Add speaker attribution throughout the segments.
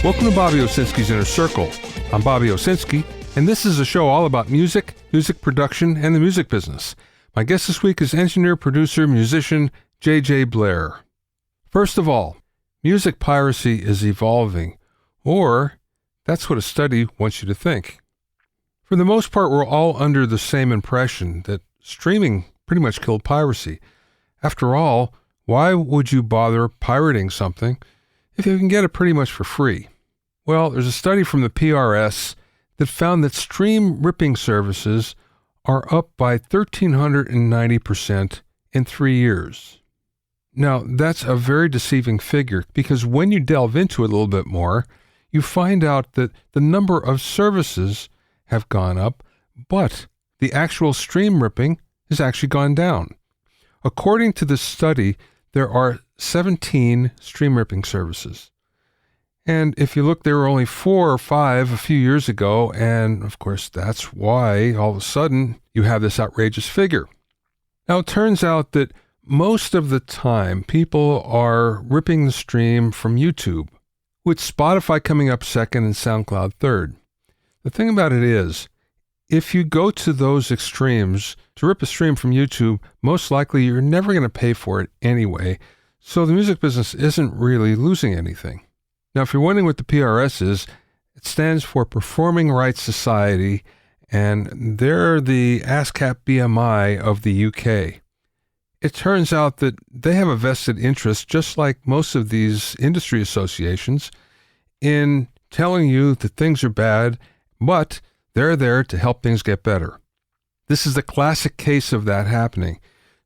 Speaker 1: Welcome to Bobby Owsinski's Inner Circle. I'm Bobby Owsinski, and this is a show all about music, music production, and the music business. My guest this week is engineer, producer, musician, J.J. Blair. First of all, music piracy is evolving, or that's what a study wants you to think. For the most part, we're all under the same impression that streaming pretty much killed piracy. After all, why would you bother pirating something if you can get it pretty much for free? Well, there's a study from the PRS that found that stream ripping services are up by 1,390% in 3 years. Now, that's a very deceiving figure because when you delve into it a little bit more, you find out that the number of services have gone up, but the actual stream ripping has actually gone down. According to this study, there are 17 stream ripping services. And if you look, there were only 4 or 5 a few years ago, and of course that's why all of a sudden you have this outrageous figure. Now it turns out that most of the time people are ripping the stream from YouTube, with Spotify coming up second and SoundCloud third. The thing about it is, if you go to those extremes, to rip a stream from YouTube, most likely you're never going to pay for it anyway, so the music business isn't really losing anything. Now, if you're wondering what the PRS is, it stands for Performing Rights Society, and they're the ASCAP BMI of the UK. It turns out that they have a vested interest, just like most of these industry associations, in telling you that things are bad, but they're there to help things get better. This is the classic case of that happening.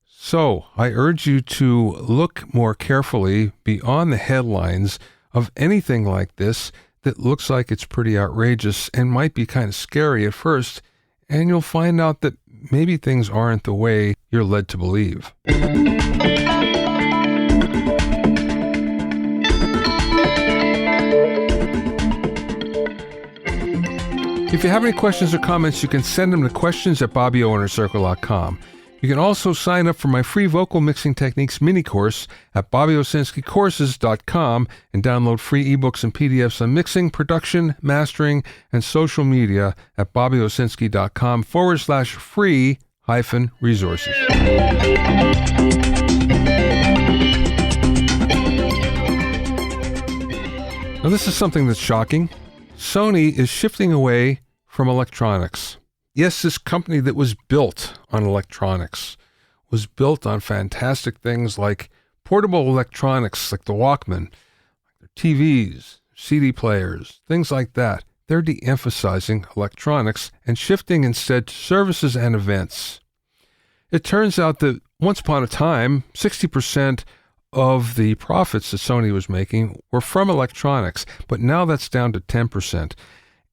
Speaker 1: So I urge you to look more carefully beyond the headlines of anything like this that looks like it's pretty outrageous and might be kind of scary at first, and you'll find out that maybe things aren't the way you're led to believe. If you have any questions or comments, you can send them to questions@BobbyOInnerCircle.com. You can also sign up for my free vocal mixing techniques mini course at BobbyOwsinskiCourses.com and download free ebooks and PDFs on mixing, production, mastering, and social media at BobbyOwsinski.com/free-resources. Now, this is something that's shocking. Sony is shifting away from electronics. Yes, this company that was built on electronics was built on fantastic things like portable electronics like the Walkman, their TVs, CD players, things like that. They're de-emphasizing electronics and shifting instead to services and events. It turns out that once upon a time, 60% of the profits that Sony was making were from electronics, but now that's down to 10%.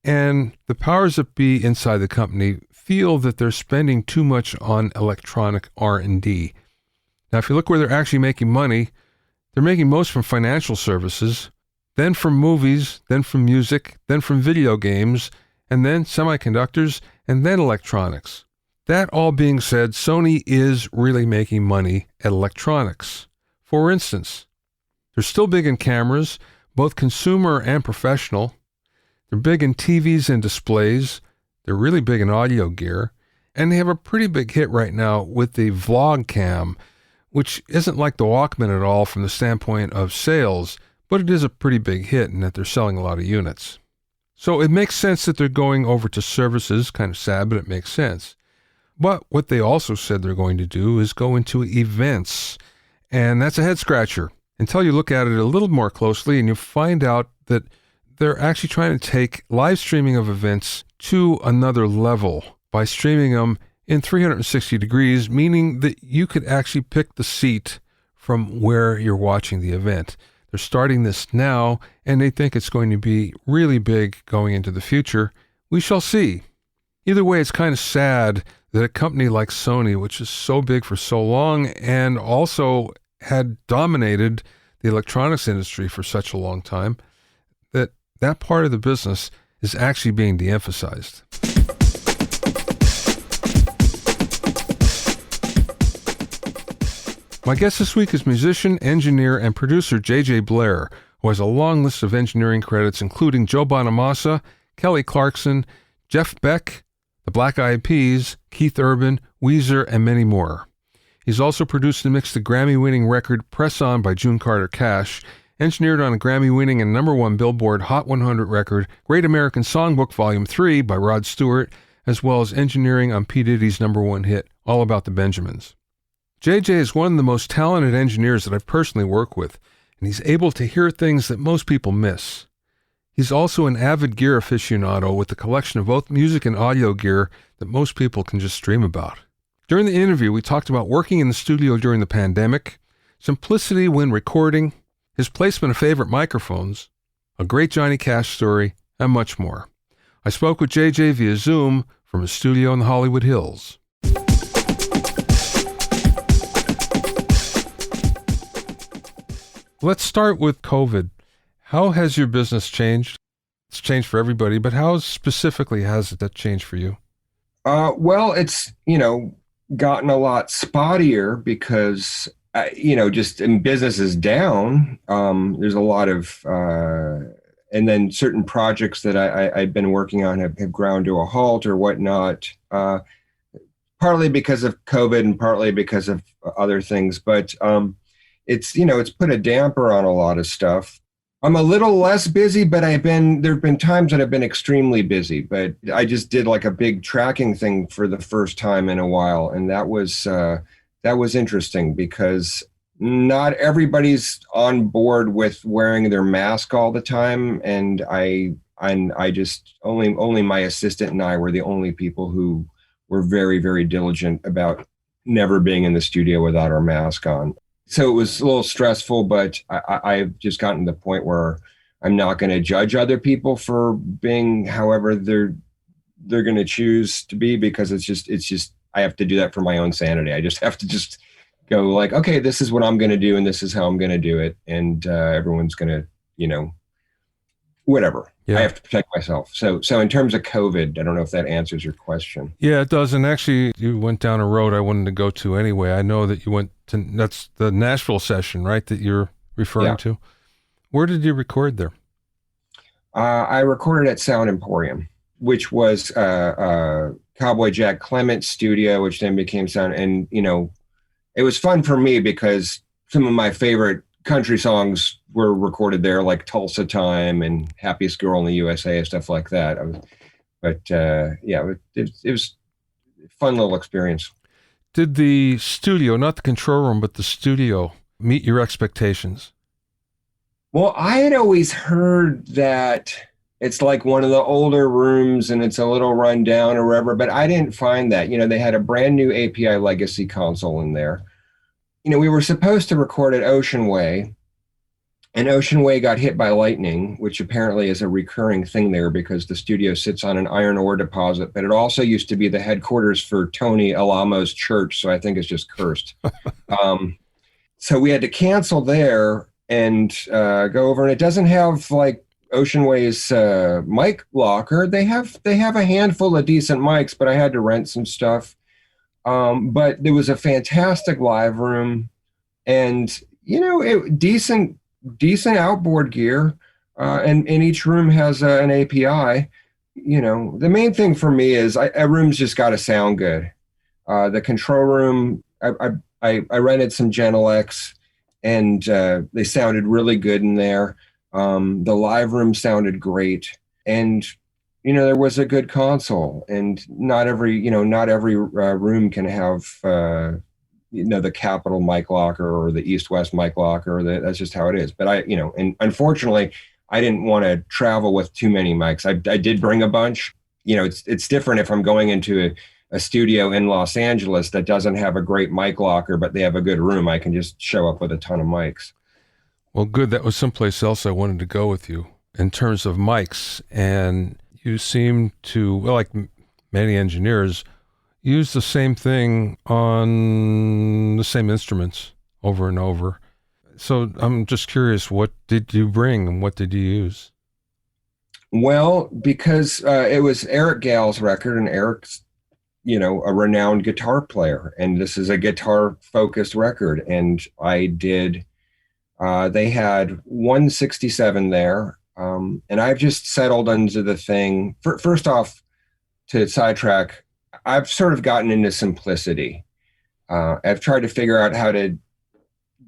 Speaker 1: And the powers that be inside the company feel that they're spending too much on electronic R&D. Now, if you look where they're actually making money, they're making most from financial services, then from movies, then from music, then from video games, and then semiconductors, and then electronics. That all being said, Sony is really making money at electronics. For instance, they're still big in cameras, both consumer and professional. They're big in TVs and displays. They're really big in audio gear. And they have a pretty big hit right now with the vlog cam, which isn't like the Walkman at all from the standpoint of sales, but it is a pretty big hit in that they're selling a lot of units. So it makes sense that they're going over to services, kind of sad, but it makes sense. But what they also said they're going to do is go into events. And that's a head scratcher until you look at it a little more closely and you find out that they're actually trying to take live streaming of events to another level by streaming them in 360 degrees, meaning that you could actually pick the seat from where you're watching the event. They're starting this now, and they think it's going to be really big going into the future. We shall see. Either way, it's kind of sad that a company like Sony, which is so big for so long and also had dominated the electronics industry for such a long time, that part of the business is actually being de-emphasized. My guest this week is musician, engineer, and producer J.J. Blair, who who has a long list of engineering credits, including Joe Bonamassa, Kelly Clarkson, Jeff Beck, the Black Eyed Peas, Keith Urban, Weezer, and many more. He's also produced and mixed the Grammy-winning record Press On by June Carter Cash, engineered on a Grammy-winning and #1 Billboard Hot 100 record, Great American Songbook Volume 3 by Rod Stewart, as well as engineering on P. Diddy's #1 hit, All About the Benjamins. JJ is one of the most talented engineers that I've personally worked with, and he's able to hear things that most people miss. He's also an avid gear aficionado with a collection of both music and audio gear that most people can just dream about. During the interview, we talked about working in the studio during the pandemic, simplicity when recording, his placement of favorite microphones, a great Johnny Cash story, and much more. I spoke with JJ via Zoom from his studio in the Hollywood Hills. Let's start with COVID. How has your business changed? It's changed for everybody, but how specifically has that changed for you?
Speaker 2: Well, it's, gotten a lot spottier because, just in business is down. There's a lot of, and then certain projects that I've been working on have ground to a halt or whatnot, partly because of COVID and partly because of other things. But it's put a damper on a lot of stuff. I'm a little less busy, but there have been times that I've been extremely busy, but I just did like a big tracking thing for the first time in a while. And that was interesting because not everybody's on board with wearing their mask all the time. And I just only my assistant and I were the only people who were very, very diligent about never being in the studio without our mask on. So it was a little stressful, but I've just gotten to the point where I'm not going to judge other people for being however they're going to choose to be, because it's just I have to do that for my own sanity. I just have to just go like, okay, this is what I'm going to do, and this is how I'm going to do it, and everyone's going to, whatever. Yeah. I have to protect myself. So in terms of COVID, I don't know if that answers your question.
Speaker 1: Yeah, it does. And actually, you went down a road I wanted to go to anyway. I know that you went to, that's the Nashville session, right, that you're referring to. Where did you record there?
Speaker 2: I recorded at Sound Emporium, which was Cowboy Jack Clement's studio, which then became Sound. And, it was fun for me because some of my favorite country songs were recorded there, like Tulsa Time and Happiest Girl in the USA and stuff like that. It was a fun little experience.
Speaker 1: Did the studio, not the control room, but the studio, meet your expectations?
Speaker 2: Well, I had always heard that it's like one of the older rooms and it's a little run down or whatever, but I didn't find that. They had a brand new API Legacy console in there. We were supposed to record at Ocean Way, and Ocean Way got hit by lightning, which apparently is a recurring thing there because the studio sits on an iron ore deposit, but it also used to be the headquarters for Tony Alamo's church, so I think it's just cursed. So we had to cancel there and go over, and it doesn't have like Ocean Way's mic locker. They have a handful of decent mics, but I had to rent some stuff. But there was a fantastic live room and, decent outboard gear. And each room has an API. The main thing for me is a room's just got to sound good. The control room, I rented some Genelecs and they sounded really good in there. The live room sounded great. And there was a good console, and not every room can have, the Capitol mic locker or the East-West mic locker. That's just how it is. But and unfortunately, I didn't want to travel with too many mics. I did bring a bunch. It's different if I'm going into a studio in Los Angeles that doesn't have a great mic locker, but they have a good room. I can just show up with a ton of mics.
Speaker 1: Well, good. That was someplace else I wanted to go with you in terms of mics. And you seem to, like many engineers, use the same thing on the same instruments over and over. So I'm just curious, what did you bring and what did you use?
Speaker 2: Well, because it was Eric Gale's record, and Eric's, a renowned guitar player, and this is a guitar-focused record. And I did They had 167 there. And I've just settled into the thing. First off, to sidetrack, I've sort of gotten into simplicity. I've tried to figure out how to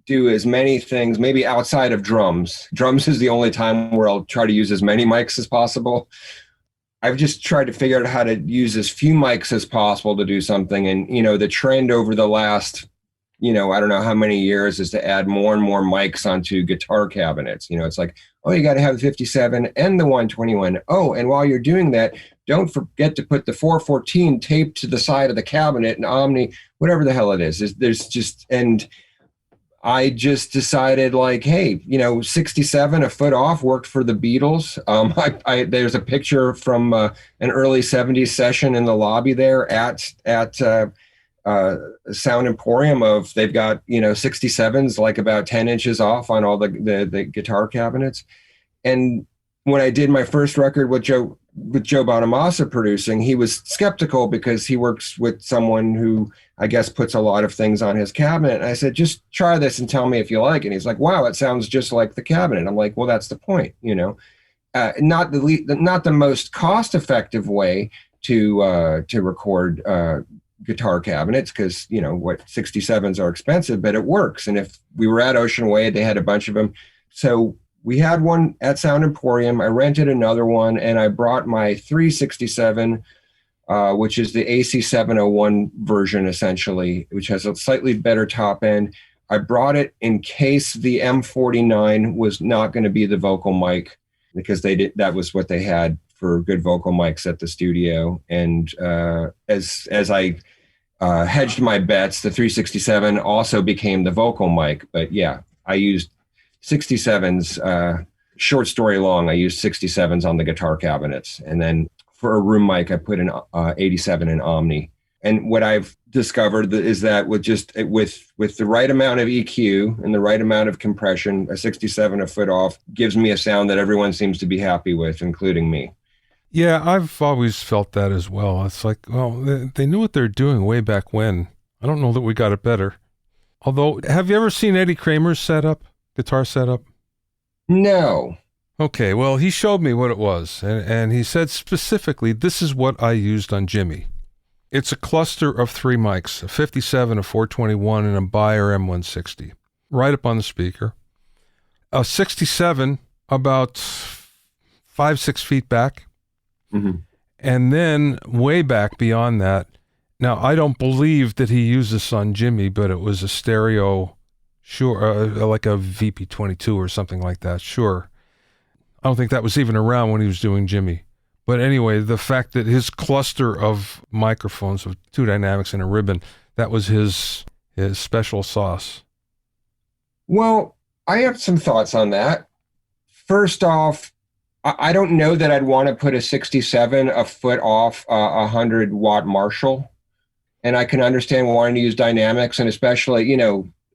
Speaker 2: do as many things, maybe outside of drums. Drums is the only time where I'll try to use as many mics as possible. I've just tried to figure out how to use as few mics as possible to do something. And, the trend over the last, I don't know how many years is to add more and more mics onto guitar cabinets. It's like, oh, you got to have the 57 and the 121. Oh, and while you're doing that, don't forget to put the 414 taped to the side of the cabinet and Omni, whatever the hell it is. And I just decided like, hey, 67 a foot off worked for the Beatles. There's a picture from an early 70s session in the lobby there at Sound Emporium of they've got 67s like about 10 inches off on all the guitar cabinets. And when I did my first record with Joe Bonamassa producing, he was skeptical because he works with someone who I guess puts a lot of things on his cabinet. And I said, just try this and tell me if you like it. And he's like, wow, it sounds just like the cabinet. I'm like, well, that's the point, not the most cost-effective way to record guitar cabinets because 67s are expensive, but it works. And if we were at Ocean Way, they had a bunch of them. So we had one at Sound Emporium. I rented another one, and I brought my 367, which is the AC 701 version, essentially, which has a slightly better top end. I brought it in case the M49 was not going to be the vocal mic, because that was what they had for good vocal mics at the studio. And as I hedged my bets, the 367 also became the vocal mic. But yeah, I used 67s, short story long, I used 67s on the guitar cabinets. And then for a room mic, I put an 87 in Omni. And what I've discovered is that with the right amount of EQ and the right amount of compression, a 67 a foot off gives me a sound that everyone seems to be happy with, including me.
Speaker 1: Yeah, I've always felt that as well. It's like, well, they knew what they're doing way back when. I don't know that we got it better. Although, have you ever seen Eddie Kramer's guitar setup?
Speaker 2: No.
Speaker 1: Okay, well, he showed me what it was, and he said specifically, this is what I used on Jimmy. It's a cluster of 3 mics, a 57, a 421, and a Beyer M160, right up on the speaker. A 67 about 5-6 feet back, and then way back beyond that. Now, I don't believe that he used this on Jimmy, but it was a stereo, sure, like a VP22 or something like that, sure. I don't think that was even around when he was doing Jimmy. But anyway, the fact that his cluster of microphones with 2 dynamics and a ribbon, that was his special sauce. Well,
Speaker 2: I have some thoughts on that. First off, I don't know that I'd want to put a 67 a foot off a 100 watt Marshall. And I can understand wanting to use dynamics, and especially,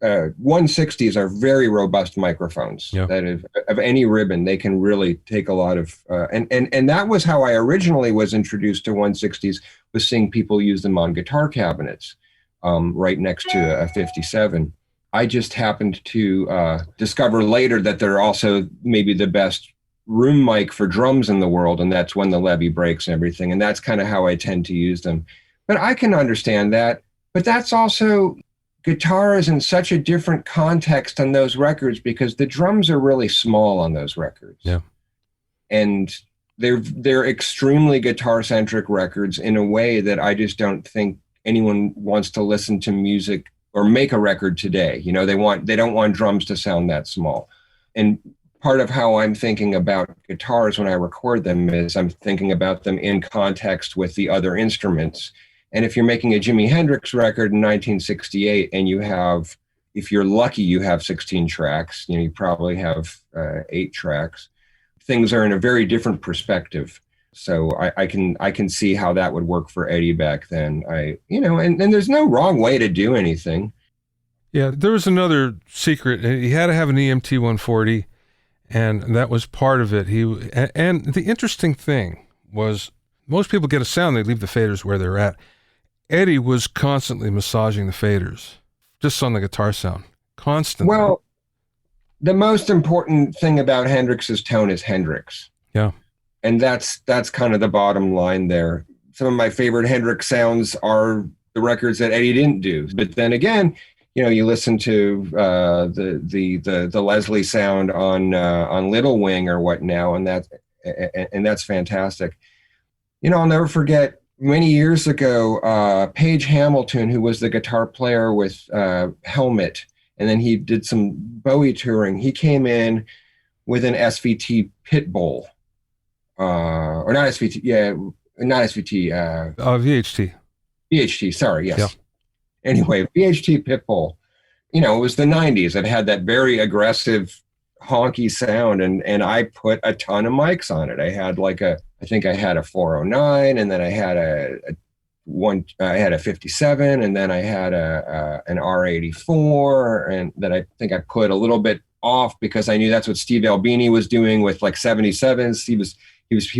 Speaker 2: 160s are very robust microphones. Yep. That of any ribbon, they can really take a lot of, and that was how I originally was introduced to 160s, was seeing people use them on guitar cabinets, right next to a 57. I just happened to discover later that they're also maybe the best room mic for drums in the world, and that's when the levee breaks and everything. And that's kind of how I tend to use them. But I can understand that. But that's also, guitar is in such a different context on those records because the drums are really small on those records.
Speaker 1: Yeah.
Speaker 2: And they're extremely guitar-centric records in a way that I just don't think anyone wants to listen to music or make a record today. They don't want drums to sound that small. And part of how I'm thinking about guitars when I record them is I'm thinking about them in context with the other instruments. And if you're making a Jimi Hendrix record in 1968 and if you're lucky, you have 16 tracks, you probably have 8 tracks. Things are in a very different perspective. So I can see how that would work for Eddie back then. And there's no wrong way to do anything.
Speaker 1: Yeah, there was another secret. He had to have an EMT 140, and that was part of it. And the interesting thing was, most people get a sound, they leave the faders where they're at. Eddie was constantly massaging the faders, just on the guitar sound, constantly.
Speaker 2: Well, the most important thing about Hendrix's tone is Hendrix.
Speaker 1: Yeah.
Speaker 2: And that's kind of the bottom line there. Some of my favorite Hendrix sounds are the records that Eddie didn't do. But then again, you listen to the Leslie sound on Little Wing or what now, and that's fantastic. I'll never forget many years ago, Page Hamilton, who was the guitar player with Helmet, and then he did some Bowie touring. He came in with an SVT Pitbull, or not SVT, yeah, not SVT.
Speaker 1: VHT.
Speaker 2: VHT, sorry, yes.
Speaker 1: Yeah.
Speaker 2: Anyway, VHT Pitbull. It was the 90s. It had that very aggressive, honky sound, and I put a ton of mics on it. I had I think I had a 409, and then I had I had a 57, and then I had an R84, and that I think I put a little bit off because I knew that's what Steve Albini was doing with 77s. He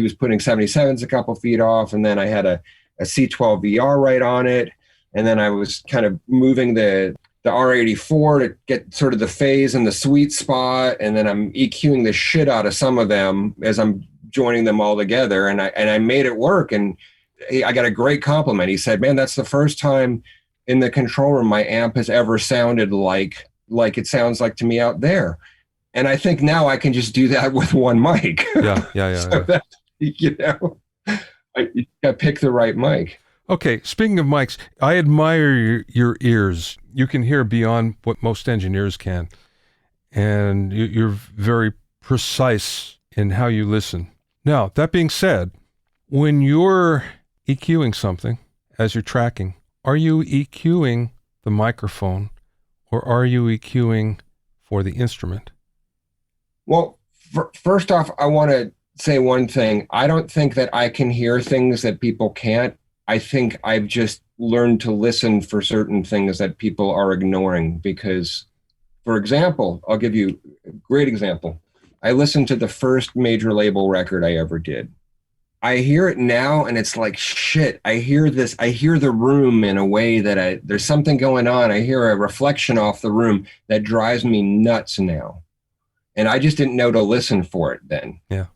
Speaker 2: was putting 77s a couple feet off, and then I had a C12VR right on it, and then I was kind of moving the R84 to get sort of the phase and the sweet spot, and then I'm EQing the shit out of some of them as I'm joining them all together, and I made it work, and I got a great compliment. He said, "Man, that's the first time in the control room my amp has ever sounded like it sounds like to me out there." And I think now I can just do that with one mic.
Speaker 1: Yeah.
Speaker 2: So that, you gotta pick the right mic.
Speaker 1: Okay, speaking of mics, I admire your ears. You can hear beyond what most engineers can, and you're very precise in how you listen. Now, that being said, when you're EQing something as you're tracking, are you EQing the microphone or are you EQing for the instrument?
Speaker 2: Well, first off, I want to say one thing. I don't think that I can hear things that people can't. I think I've just learned to listen for certain things that people are ignoring because, for example, I'll give you a great example. I listened to the first major label record I ever did. I hear it now and it's like, shit, I hear the room in a way that there's something going on. I hear a reflection off the room that drives me nuts now. And I just didn't know to listen for it then.
Speaker 1: Yeah.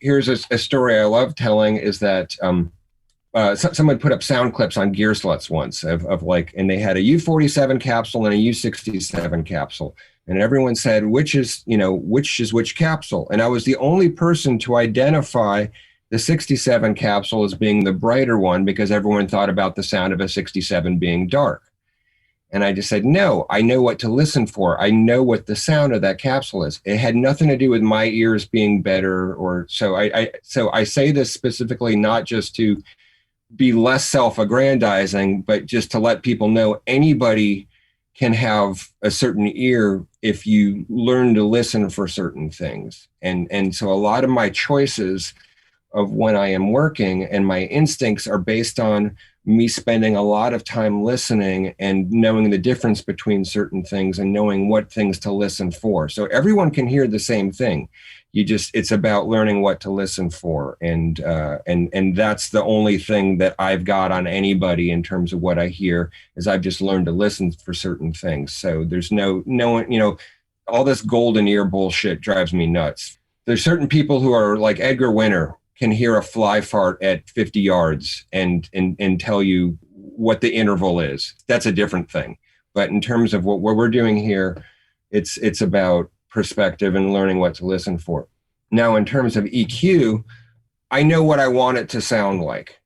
Speaker 2: Here's a story I love telling is that someone put up sound clips on Gear Sluts once and they had a U47 capsule and a U67 capsule. And everyone said, which is which capsule? And I was the only person to identify the 67 capsule as being the brighter one because everyone thought about the sound of a 67 being dark. And I just said, no, I know what to listen for. I know what the sound of that capsule is. It had nothing to do with my ears being better so I say this specifically not just to be less self-aggrandizing, but just to let people know anybody can have a certain ear if you learn to listen for certain things. And so a lot of my choices of when I am working and my instincts are based on me spending a lot of time listening and knowing the difference between certain things and knowing what things to listen for. So everyone can hear the same thing. It's about learning what to listen for. And that's the only thing that I've got on anybody in terms of what I hear is I've just learned to listen for certain things. So there's no all this golden ear bullshit drives me nuts. There's certain people who are like Edgar Winter can hear a fly fart at 50 yards and tell you what the interval is. That's a different thing. But in terms of what we're doing here, it's about perspective and learning what to listen for. Now, in terms of EQ, I know what I want it to sound like.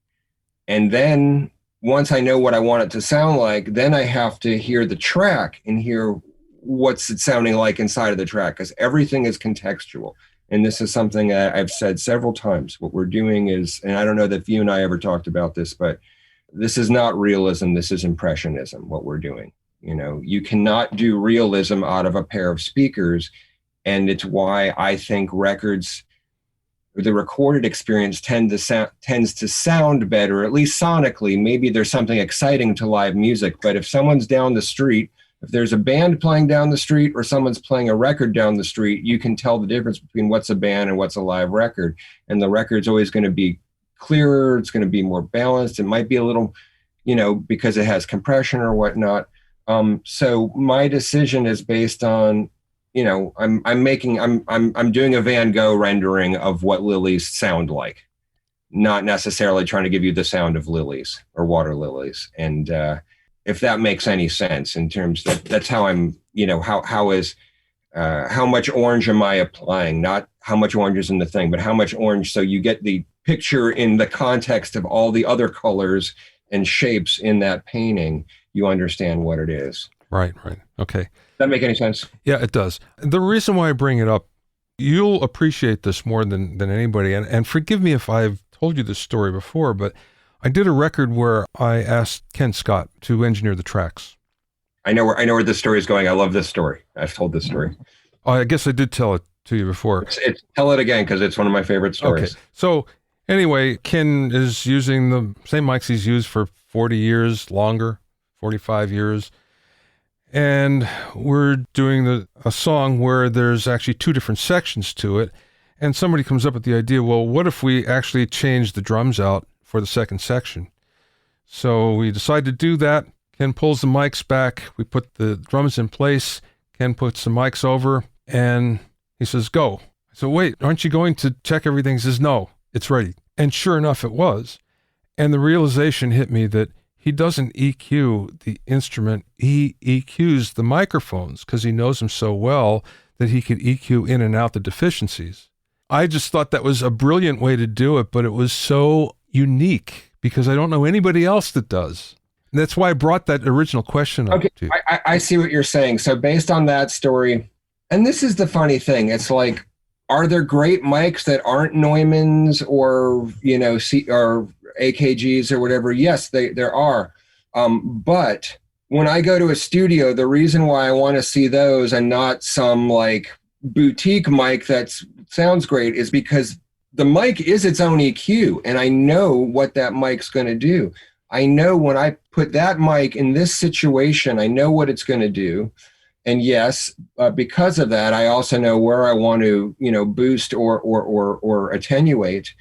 Speaker 2: And then once I know what I want it to sound like, then I have to hear the track and hear what's it sounding like inside of the track, because everything is contextual. And this is something that I've said several times. What we're doing is, and I don't know if you and I ever talked about this, but this is not realism. This is impressionism, what we're doing. You cannot do realism out of a pair of speakers. And it's why I think records, the recorded experience tends to sound better, at least sonically. Maybe there's something exciting to live music, but if someone's down the street, if there's a band playing down the street or someone's playing a record down the street, you can tell the difference between what's a band and what's a live record. And the record's always going to be clearer. It's going to be more balanced. It might be a little, because it has compression or whatnot. So my decision is based on I'm doing a Van Gogh rendering of what lilies sound like, not necessarily trying to give you the sound of lilies or water lilies. And if that makes any sense in terms that's how I'm, how much orange am I applying? Not how much orange is in the thing, but how much orange. So you get the picture in the context of all the other colors and shapes in that painting. You understand what it is.
Speaker 1: Right. Okay.
Speaker 2: Does that make any sense?
Speaker 1: Yeah, it does. The reason why I bring it up, you'll appreciate this more than anybody. And forgive me if I've told you this story before, but I did a record where I asked Ken Scott to engineer the tracks.
Speaker 2: I know where this story is going. I love this story. I've told this story.
Speaker 1: Oh, I guess I did tell it to you before.
Speaker 2: Tell it again, because it's one of my favorite stories.
Speaker 1: Okay. So anyway, Ken is using the same mics he's used for 40 years, longer, 45 years. And we're doing a song where there's actually two different sections to it. And somebody comes up with the idea, well, what if we actually change the drums out for the second section? So we decide to do that. Ken pulls the mics back. We put the drums in place. Ken puts the mics over and he says, go. I said, wait, aren't you going to check everything? He says, no, it's ready. And sure enough, it was. And the realization hit me that he doesn't EQ the instrument. He EQs the microphones because he knows them so well that he could EQ in and out the deficiencies. I just thought that was a brilliant way to do it, but it was so unique because I don't know anybody else that does. And that's why I brought that original question up to you.
Speaker 2: I see what you're saying. So based on that story, and this is the funny thing, it's like, are there great mics that aren't Neumann's or, or AKGs or whatever? Yes, there are. But when I go to a studio, the reason why I want to see those and not some like boutique mic that sounds great is because the mic is its own EQ, and I know what that mic's going to do. I know when I put that mic in this situation, I know what it's going to do. And yes, because of that, I also know where I want to, boost or attenuate.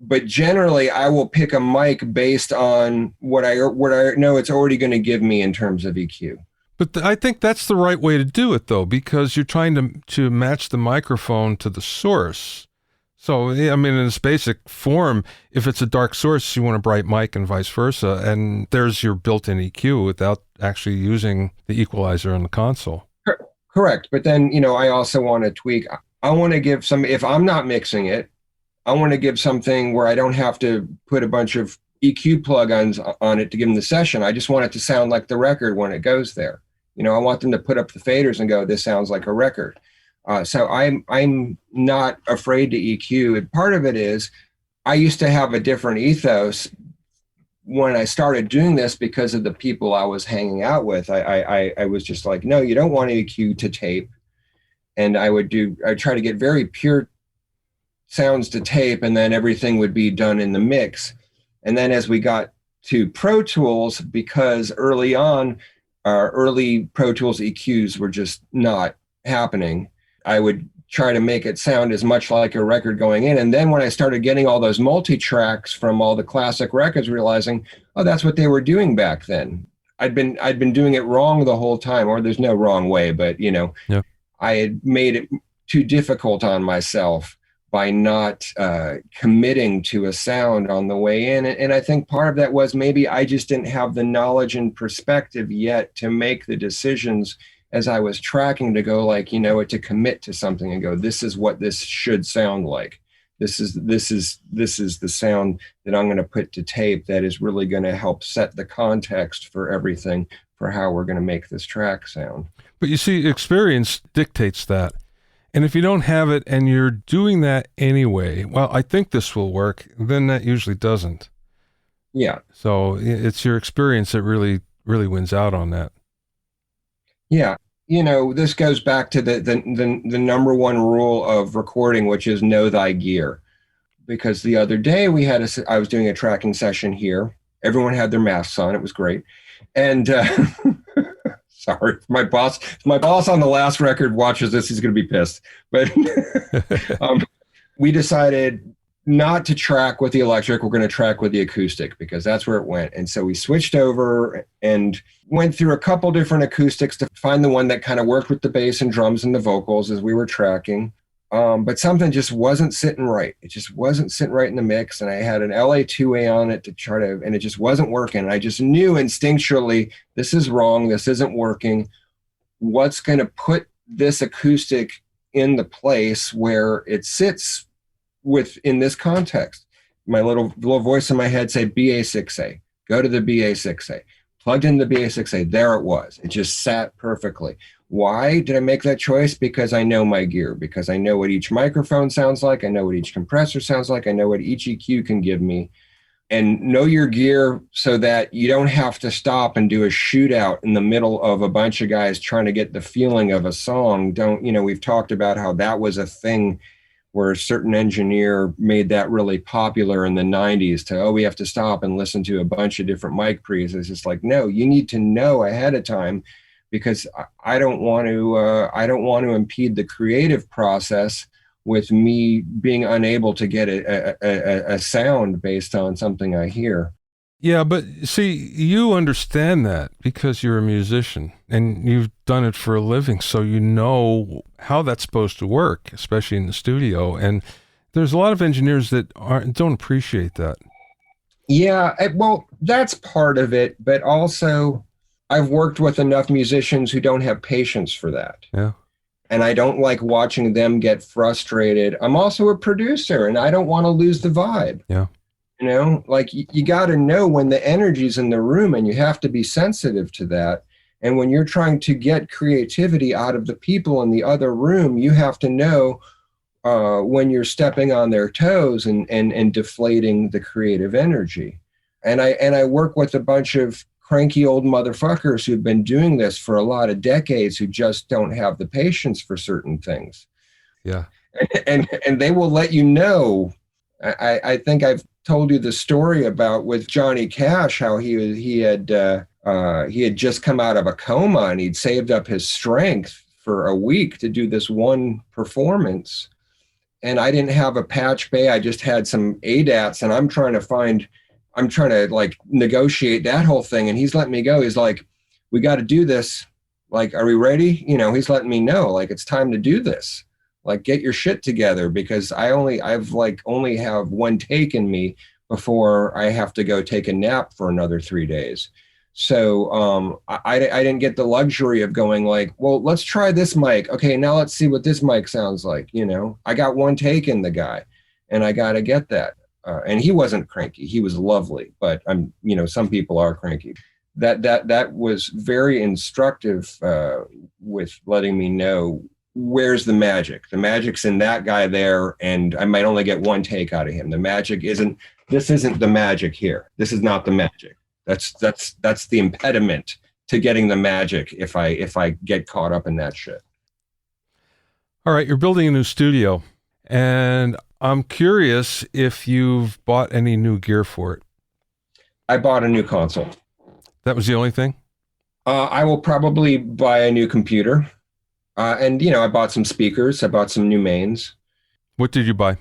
Speaker 2: But generally, I will pick a mic based on what I know it's already going to give me in terms of EQ.
Speaker 1: But I think that's the right way to do it, though, because you're trying to match the microphone to the source. So, I mean, in its basic form, if it's a dark source, you want a bright mic and vice versa. And there's your built-in EQ without actually using the equalizer on the console.
Speaker 2: Correct. But then, I also want to tweak. I want to give some, if I'm not mixing it, I want to give something where I don't have to put a bunch of EQ plugins on it to give them the session. I just want it to sound like the record when it goes there. I want them to put up the faders and go, this sounds like a record. So I'm not afraid to EQ. And part of it is I used to have a different ethos when I started doing this because of the people I was hanging out with. I was just like, no, you don't want to EQ to tape. And I try to get very pure sounds to tape, and then everything would be done in the mix. And then as we got to Pro Tools, because early on, our early Pro Tools EQs were just not happening, I would try to make it sound as much like a record going in. And then when I started getting all those multi-tracks from all the classic records, realizing, oh, that's what they were doing back then. I'd been doing it wrong the whole time, or there's no wrong way, but yeah. I had made it too difficult on myself by not committing to a sound on the way in. And I think part of that was maybe I just didn't have the knowledge and perspective yet to make the decisions as I was tracking to go like, to commit to something and go, this is what this should sound like. This is the sound that I'm going to put to tape that is really going to help set the context for everything for how we're going to make this track sound.
Speaker 1: But you see, experience dictates that. And if you don't have it and you're doing that anyway, well, I think this will work, then that usually doesn't.
Speaker 2: Yeah.
Speaker 1: So it's your experience that really, really wins out on that.
Speaker 2: Yeah. This goes back to the number one rule of recording, which is know thy gear. Because the other day I was doing a tracking session here. Everyone had their masks on. It was great. And sorry, my boss on the last record watches this. He's going to be pissed. But we decided not to track with the electric. We're going to track with the acoustic because that's where it went. And so we switched over and went through a couple different acoustics to find the one that kind of worked with the bass and drums and the vocals as we were tracking. But something just wasn't sitting right. It just wasn't sitting right in the mix. And I had an LA2A on it to try to, and it just wasn't working. And I just knew instinctually, this is wrong. This isn't working. What's going to put this acoustic in the place where it sits in this context? My little voice in my head said BA6A, go to the BA6A, plugged in the BA6A. There it was. It just sat perfectly. Why did I make that choice? Because I know my gear, because I know what each microphone sounds like. I know what each compressor sounds like. I know what each EQ can give me. And know your gear so that you don't have to stop and do a shootout in the middle of a bunch of guys trying to get the feeling of a song. We've talked about how that was a thing where a certain engineer made that really popular in the 90s we have to stop and listen to a bunch of different mic pre's. It's just like, no, you need to know ahead of time, because I don't want to impede the creative process with me being unable to get a sound based on something I hear.
Speaker 1: Yeah, but see, you understand that because you're a musician and you've done it for a living, so you know how that's supposed to work, especially in the studio. And there's a lot of engineers that don't appreciate that.
Speaker 2: Yeah, well, that's part of it, but also I've worked with enough musicians who don't have patience for that.
Speaker 1: Yeah.
Speaker 2: And I don't like watching them get frustrated. I'm also a producer and I don't want to lose the vibe.
Speaker 1: Yeah.
Speaker 2: Like you got to know when the energy's in the room, and you have to be sensitive to that. And when you're trying to get creativity out of the people in the other room, you have to know when you're stepping on their toes and deflating the creative energy. And I work with a bunch of cranky old motherfuckers who've been doing this for a lot of decades, who just don't have the patience for certain things.
Speaker 1: Yeah.
Speaker 2: And they will let you know. I think I've told you the story about with Johnny Cash, how he had just come out of a coma and he'd saved up his strength for a week to do this one performance. And I didn't have a patch bay. I just had some ADATs, and I'm trying to like negotiate that whole thing. And he's letting me go. He's like, we got to do this. Like, are we ready? He's letting me know, like, it's time to do this. Like, get your shit together, because only have one take in me before I have to go take a nap for another 3 days. So I didn't get the luxury of going like, well, let's try this mic. Okay, now let's see what this mic sounds like. I got one take in the guy, and I got to get that. And he wasn't cranky. He was lovely, but some people are cranky. That was very instructive with letting me know, where's the magic? The magic's in that guy there, and I might only get one take out of him. The magic this isn't the magic here. This is not the magic. That's the impediment to getting the magic if I get caught up in that shit.
Speaker 1: All right, you're building a new studio, and I'm curious if you've bought any new gear for it.
Speaker 2: I bought a new console.
Speaker 1: That was the only thing?
Speaker 2: I will probably buy a new computer. And I bought some speakers. I bought some new mains.
Speaker 1: What did you buy?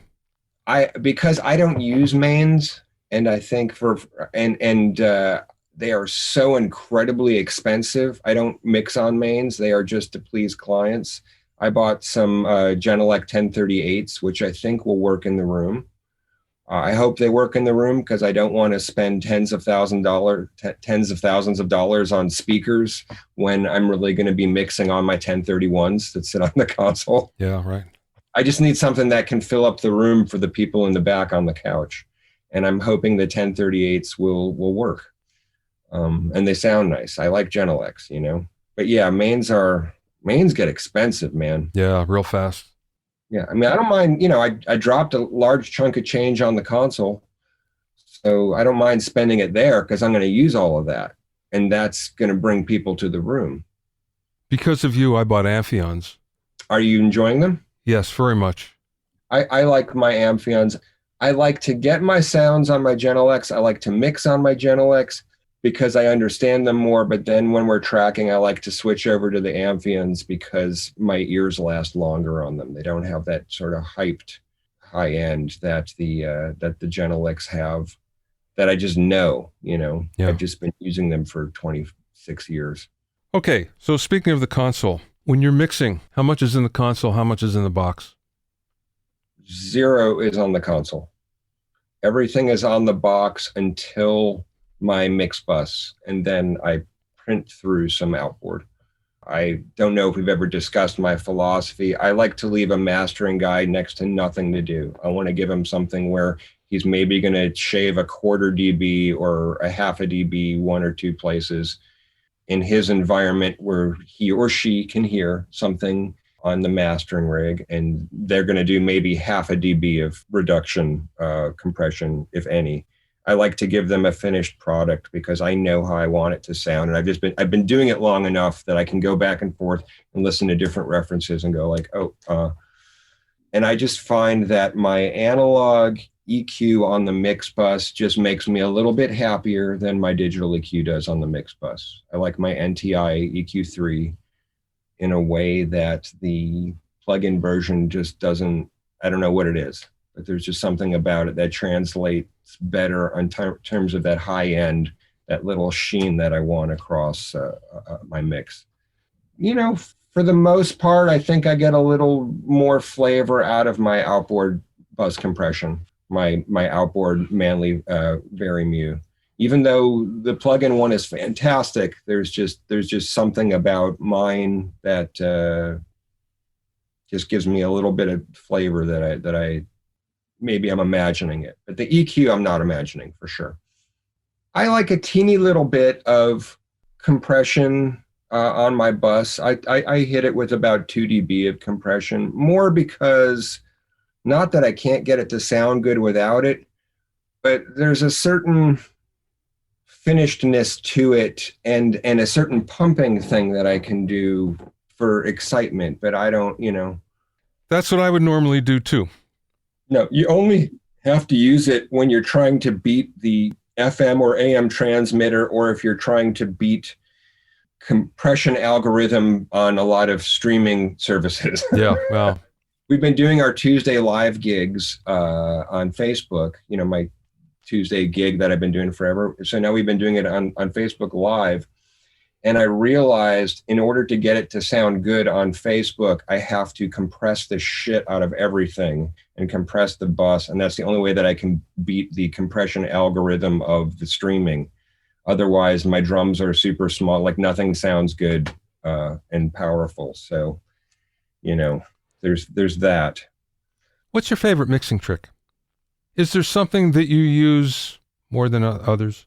Speaker 2: Because I don't use mains, and I think they are so incredibly expensive. I don't mix on mains. They are just to please clients. I bought some Genelec 1038s, which I think will work in the room. I hope they work in the room, because I don't want to spend tens of thousands of dollars on speakers when I'm really going to be mixing on my 1031s that sit on the console.
Speaker 1: Yeah, right.
Speaker 2: I just need something that can fill up the room for the people in the back on the couch. And I'm hoping the 1038s will work. And they sound nice. I like Genelecs, But yeah, mains get expensive, man.
Speaker 1: Yeah, real fast.
Speaker 2: Yeah, I mean, I don't mind, I dropped a large chunk of change on the console, so I don't mind spending it there, because I'm going to use all of that, and that's going to bring people to the room.
Speaker 1: Because of you, I bought Amphions.
Speaker 2: Are you enjoying them?
Speaker 1: Yes, very much.
Speaker 2: I like my Amphions. I like to get my sounds on my Genelecs. I like to mix on my Genelecs, because I understand them more. But then when we're tracking, I like to switch over to the Amphions, because my ears last longer on them. They don't have that sort of hyped high end that the Genelecs have, that I just know,
Speaker 1: Yeah.
Speaker 2: I've just been using them for 26 years.
Speaker 1: Okay, so speaking of the console, when you're mixing, how much is in the console? How much is in the box?
Speaker 2: 0 is on the console. Everything is on the box until my mix bus, and then I print through some outboard. I don't know if we've ever discussed my philosophy. I like to leave a mastering guy next to nothing to do. I want to give him something where he's maybe going to shave a quarter dB or a half a dB, 1 or 2 places in his environment where he or she can hear something on the mastering rig, and they're going to do maybe half a dB of reduction, compression, if any. I like to give them a finished product because I know how I want it to sound, and I've been doing it long enough that I can go back and forth and listen to different references and go like, and I just find that my analog EQ on the mix bus just makes me a little bit happier than my digital EQ does on the mix bus. I like my NTI EQ3 in a way that the plug-in version just doesn't. I don't know what it is, but there's just something about it that translates better in terms of that high end, that little sheen that I want across my mix. For the most part, I think I get a little more flavor out of my outboard bus compression, my outboard Manley Vari-Mu. Even though the plug-in one is fantastic, there's just something about mine that just gives me a little bit of flavor that I maybe I'm imagining it. But the EQ, I'm not imagining for sure. I like a teeny little bit of compression on my bus. I hit it with about 2 dB of compression, more because not that I can't get it to sound good without it, but there's a certain finishedness to it and a certain pumping thing that I can do for excitement, but I don't,
Speaker 1: That's what I would normally do too.
Speaker 2: No, you only have to use it when you're trying to beat the FM or AM transmitter, or if you're trying to beat compression algorithm on a lot of streaming services.
Speaker 1: Yeah, wow.
Speaker 2: We've been doing our Tuesday live gigs on Facebook, my Tuesday gig that I've been doing forever. So now we've been doing it on Facebook Live. And I realized in order to get it to sound good on Facebook, I have to compress the shit out of everything and compress the bus. And that's the only way that I can beat the compression algorithm of the streaming. Otherwise, my drums are super small, like nothing sounds good and powerful. So, there's that.
Speaker 1: What's your favorite mixing trick? Is there something that you use more than others?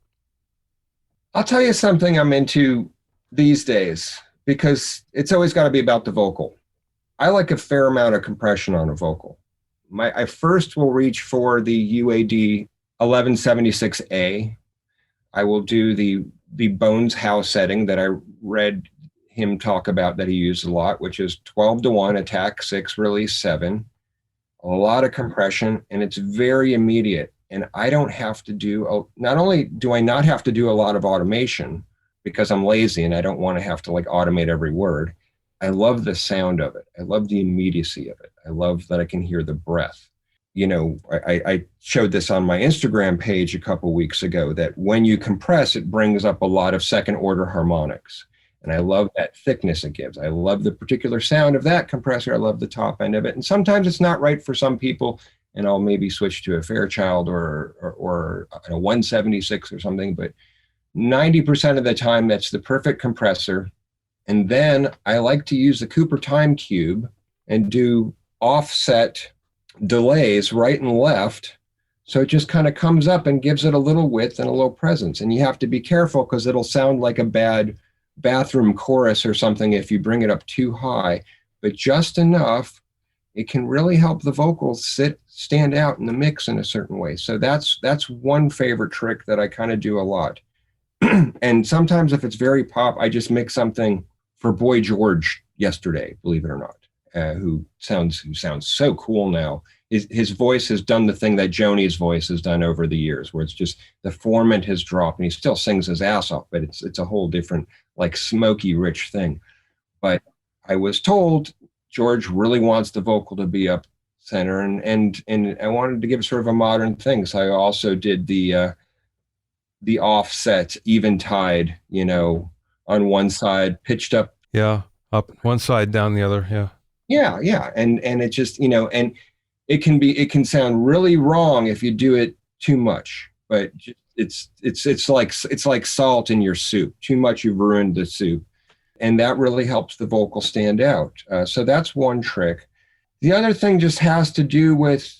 Speaker 2: I'll tell you something I'm into these days, because it's always got to be about the vocal. I like a fair amount of compression on a vocal. I first will reach for the UAD 1176A. I will do the Bones House setting that I read him talk about that he used a lot, which is 12-to-1, attack 6, release 7. A lot of compression, and it's very immediate. And I don't have to do, not only do I not have to do a lot of automation because I'm lazy and I don't want to have to automate every word. I love the sound of it. I love the immediacy of it. I love that I can hear the breath. I showed this on my Instagram page a couple weeks ago, that when you compress, it brings up a lot of second order harmonics. And I love that thickness it gives. I love the particular sound of that compressor. I love the top end of it. And sometimes it's not right for some people, and I'll maybe switch to a Fairchild or a 176 or something. But 90% of the time, that's the perfect compressor. And then I like to use the Cooper Time Cube and do offset delays right and left. So it just kind of comes up and gives it a little width and a little presence. And you have to be careful because it'll sound like a bad bathroom chorus or something if you bring it up too high, but just enough, it can really help the vocals stand out in the mix in a certain way. So that's one favorite trick that I kind of do a lot. And sometimes if it's very pop, I just mix something for Boy George yesterday, believe it or not, who sounds so cool now. His voice has done the thing that Joni's voice has done over the years, where it's just the formant has dropped, and he still sings his ass off, but it's a whole different, smoky, rich thing. But I was told George really wants the vocal to be up center, and I wanted to give sort of a modern thing. So I also did the offset eventide, on one side, pitched up.
Speaker 1: Yeah, up one side, down the other. Yeah.
Speaker 2: Yeah, and it just, and it can sound really wrong if you do it too much, but it's like salt in your soup. Too much, you've ruined the soup, and that really helps the vocal stand out. So that's one trick. The other thing just has to do with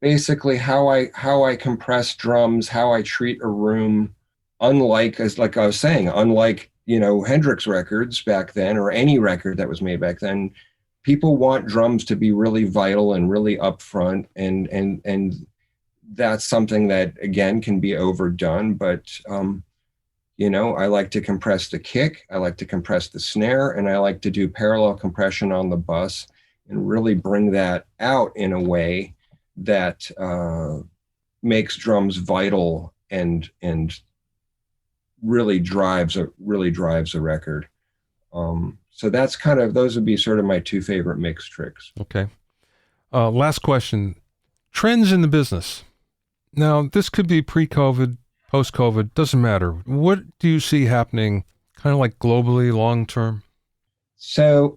Speaker 2: basically how I compress drums, how I treat a room. Unlike, as like I was saying, Hendrix records back then, or any record that was made back then, people want drums to be really vital and really upfront, and that's something that again can be overdone. But I like to compress the kick, I like to compress the snare, and I like to do parallel compression on the bus and really bring that out in a way that makes drums vital and really drives a record. So that's those would be sort of my two favorite mix tricks.
Speaker 1: Okay. Last question. Trends in the business. Now, this could be pre-COVID, post-COVID, doesn't matter. What do you see happening kind of like globally, long-term?
Speaker 2: So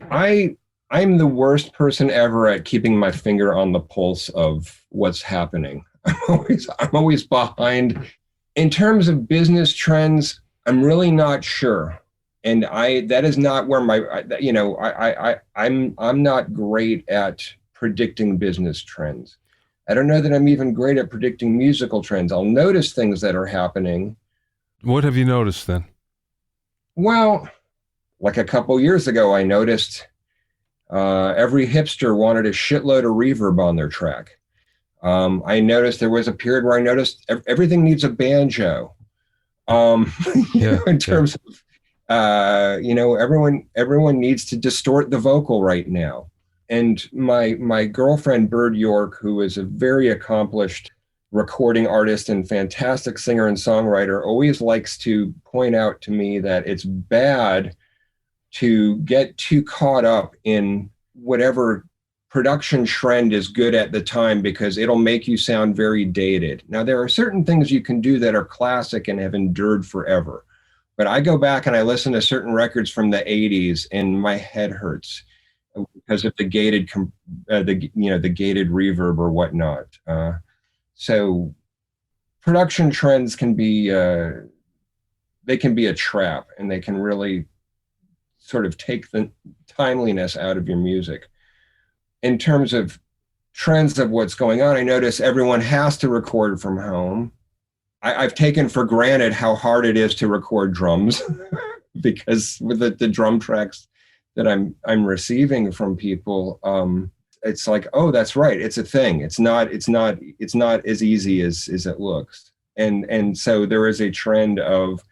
Speaker 2: I'm the worst person ever at keeping my finger on the pulse of what's happening. I'm always behind. In terms of business trends, I'm really not sure. And that is not where I'm not great at predicting business trends. I don't know that I'm even great at predicting musical trends. I'll notice things that are happening.
Speaker 1: What have you noticed then?
Speaker 2: Well, like a couple years ago, I noticed every hipster wanted a shitload of reverb on their track. I noticed there was a period where I noticed everything needs a banjo. In terms of, everyone needs to distort the vocal right now. And my girlfriend, Bird York, who is a very accomplished recording artist and fantastic singer and songwriter, always likes to point out to me that it's bad to get too caught up in whatever production trend is good at the time, because it'll make you sound very dated. Now, there are certain things you can do that are classic and have endured forever. But I go back and I listen to certain records from the 80s and my head hurts because of the gated reverb or whatnot. So production trends can be they can be a trap, and they can really sort of take the timeliness out of your music. In terms of trends of what's going on, I notice everyone has to record from home. I've taken for granted how hard it is to record drums because with the drum tracks that I'm receiving from people, it's like, oh, that's right, it's a thing. It's not as easy as it looks. And so there is a trend of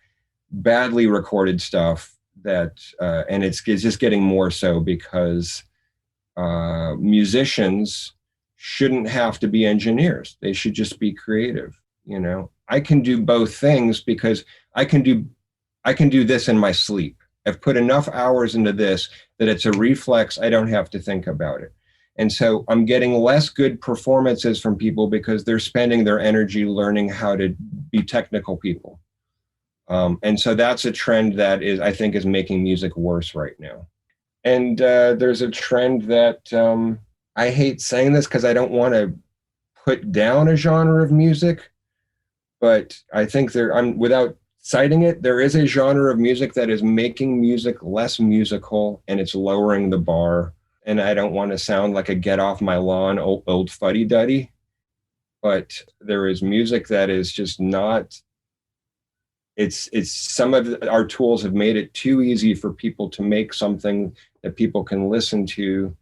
Speaker 2: badly recorded stuff that, and it's just getting more so because musicians shouldn't have to be engineers. They should just be creative. I can do both things because I can do this in my sleep. I've put enough hours into this that it's a reflex. I don't have to think about it. And so I'm getting less good performances from people because they're spending their energy learning how to be technical people. And so that's a trend that I think is making music worse right now. And there's a trend that I hate saying this because I don't want to put down a genre of music, but I think without citing it, there is a genre of music that is making music less musical, and it's lowering the bar. And I don't want to sound like a get off my lawn old fuddy-duddy, but there is music that is just not. It's some of our tools have made it too easy for people to make something that people can listen to,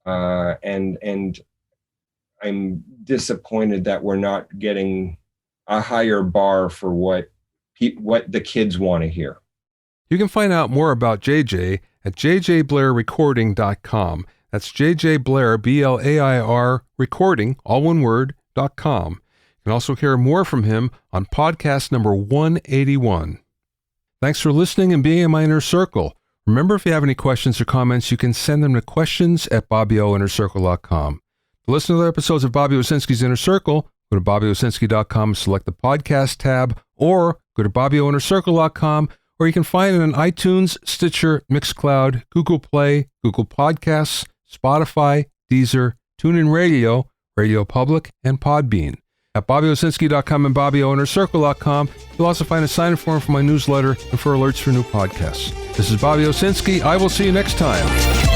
Speaker 2: and I'm disappointed that we're not getting a higher bar for what the kids want to hear.
Speaker 1: You can find out more about JJ at jjblairrecording.com. That's JJ Blair, BLAIR recording, all one word, .com. You can also hear more from him on podcast number 181. Thanks for listening and being in my inner circle. Remember, if you have any questions or comments, you can send them to questions@BobbyOInnerCircle.com. To listen to other episodes of Bobby Owsinski's Inner Circle, go to BobbyOwsinski.com, select the podcast tab, or go to BobbyOinnerCircle.com, or you can find it on iTunes, Stitcher, Mixcloud, Google Play, Google Podcasts, Spotify, Deezer, TuneIn Radio, Radio Public, and Podbean. At BobbyOwsinski.com and BobbyOinnerCircle.com, you'll also find a sign-in form for my newsletter and for alerts for new podcasts. This is Bobby Owsinski. I will see you next time.